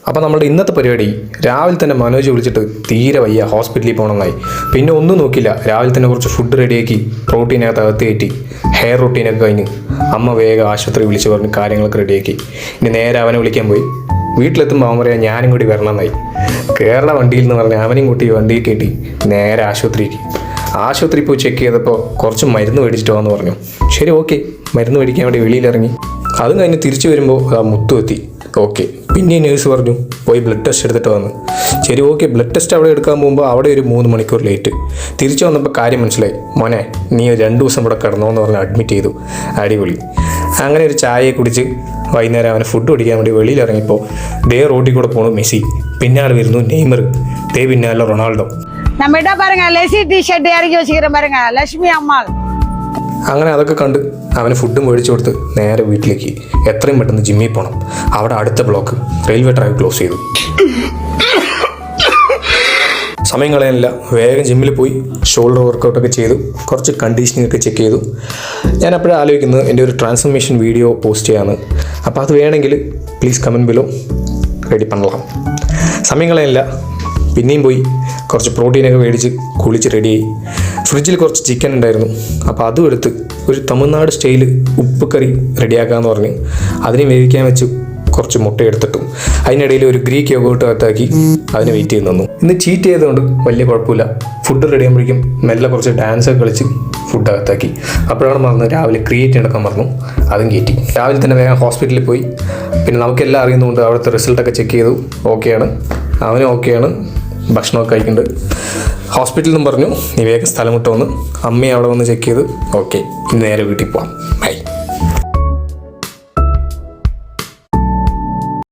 അപ്പോൾ നമ്മുടെ ഇന്നത്തെ പരിപാടി രാവിലെ തന്നെ മനോജ് വിളിച്ചിട്ട് തീരെ വയ്യ, ഹോസ്പിറ്റലിൽ പോകണമെന്നായി. പിന്നെ ഒന്നും നോക്കില്ല, രാവിലെ തന്നെ കുറച്ച് ഫുഡ് റെഡിയാക്കി പ്രോട്ടീനകത്ത് അകത്ത് കയറ്റി ഹെയർ റൊട്ടീനൊക്കെ കഴിഞ്ഞ് അമ്മ വേഗം ആശുപത്രി വിളിച്ച് പറഞ്ഞ് കാര്യങ്ങളൊക്കെ റെഡിയാക്കി. ഇനി നേരെ അവനെ വിളിക്കാൻ പോയി. വീട്ടിലെത്തുമ്പോൾ അവൻ പറയാം ഞാനും കൂടി വരണമെന്നായി. കേരള വണ്ടിയിൽ നിന്ന് പറഞ്ഞ് അവനെയും കൂട്ടി വണ്ടിയിൽ കയറ്റി നേരെ ആശുപത്രിക്ക്. ആശുപത്രി പോയി ചെക്ക് ചെയ്തപ്പോൾ കുറച്ച് മരുന്ന് മേടിച്ചിട്ട് വന്ന് പറഞ്ഞു. ശരി, ഓക്കെ, മരുന്ന് മേടിക്കാൻ വേണ്ടി വെളിയിലിറങ്ങി. അതും കഴിഞ്ഞ് തിരിച്ചു വരുമ്പോൾ മുത്തു എത്തി. ഓക്കെ, പിന്നെ നേഴ്സ് പറഞ്ഞു പോയി ബ്ലഡ് ടെസ്റ്റ് എടുത്തിട്ട് വന്ന്. ശരി, ഓക്കെ, ബ്ലഡ് ടെസ്റ്റ് അവിടെ എടുക്കാൻ പോകുമ്പോൾ അവിടെ ഒരു 3 മണിക്കൂർ ലേറ്റ്. തിരിച്ചു വന്നപ്പോൾ കാര്യം മനസ്സിലായി. മോനെ, നീ 2 ദിവസം ഇവിടെ കിടന്നോ എന്ന് പറഞ്ഞ് അഡ്മിറ്റ് ചെയ്തു. അടിപൊളി. അങ്ങനെ ഒരു ചായയെ കുടിച്ച് വൈകുന്നേരം അവന് ഫുഡ് പിടിക്കാൻ വേണ്ടി വെളിയിലിറങ്ങിയപ്പോൾ ദേ റോഡിൽ കൂടെ പോണു മെസ്സി, പിന്നാലെ വരുന്നു നെയ്മർ, ദേ പിന്നാലെ റൊണാൾഡോ. നമ്മിட்ட பாருங்க லேசி டி-ஷர்ட் இறக்கி வச்சுக்கிறேன் பாருங்க, லட்சுமி அம்மாள். അങ്ങനെ അതൊക്കെ കണ്ട് അവന് ഫുഡും മേടിച്ചു കൊടുത്ത് നേരെ വീട്ടിലേക്ക്. എത്രയും പെട്ടെന്ന് ജിമ്മിൽ പോകണം. അവിടെ അടുത്ത ബ്ലോക്ക് റെയിൽവേ ട്രാക്ക് ക്ലോസ് ചെയ്തു. സമയം കളയാനില്ല, വേഗം ജിമ്മിൽ പോയി ഷോൾഡർ വർക്കൗട്ടൊക്കെ ചെയ്തു, കുറച്ച് കണ്ടീഷനിങ് ഒക്കെ ചെക്ക് ചെയ്തു. ഞാൻ അപ്പോഴും ആലോചിക്കുന്നത് എൻ്റെ ഒരു ട്രാൻസ്ഫർമേഷൻ വീഡിയോ പോസ്റ്റ് ചെയ്യാമെന്ന്. അപ്പോൾ അത് വേണമെങ്കിൽ പ്ലീസ് കമൻറ്റ് ബിലോ, റെഡി പണലാം. സമയം കളയാനില്ല, പിന്നെയും പോയി കുറച്ച് പ്രോട്ടീനൊക്കെ മേടിച്ച് കുളിച്ച് റെഡിയായി. ഫ്രിഡ്ജിൽ കുറച്ച് ചിക്കൻ ഉണ്ടായിരുന്നു, അപ്പോൾ അതും എടുത്ത് ഒരു തമിഴ്നാട് സ്റ്റൈൽ ഉപ്പ് കറി റെഡിയാക്കാമെന്ന് പറഞ്ഞ് അതിനെ വേവിക്കാൻ വെച്ച് കുറച്ച് മുട്ട എടുത്തിട്ടു. അതിനിടയിൽ ഒരു ഗ്രീക്ക് യോഗോട്ട് അകത്താക്കി അതിനെ വെയിറ്റ് ചെയ്ത് നിന്നു. ഇന്ന് ചീറ്റ് ചെയ്തുകൊണ്ട് വലിയ കുഴപ്പമില്ല. ഫുഡ് റെഡി ആകുമ്പോഴേക്കും മെല്ലെ കുറച്ച് ഡാൻസൊക്കെ കളിച്ച് ഫുഡ് അകത്താക്കി. അപ്പോഴാണ് മറന്ന് രാവിലെ ക്രിയേറ്റ് എടുക്കാൻ മറന്നു, അതും കയറ്റി. രാവിലെ തന്നെ വേഗം ഹോസ്പിറ്റലിൽ പോയി. പിന്നെ നമുക്കെല്ലാം അറിയുന്നതുകൊണ്ട് അവിടുത്തെ റിസൾട്ടൊക്കെ ചെക്ക് ചെയ്തു. ഓക്കെയാണ്, അവനും ഓക്കെയാണ്, ഭക്ഷണമൊക്കെ കഴിക്കുന്നുണ്ട്. ഹോസ്പിറ്റലിൽ നിന്നും പറഞ്ഞു നീ വേഗം സ്ഥലം വിട്ട് വന്ന് അമ്മയെ അവിടെ വന്ന് ചെക്ക് ചെയ്ത് ഓക്കെ, ഇന്ന് നേരെ വീട്ടിൽ പോവാം, ബൈ.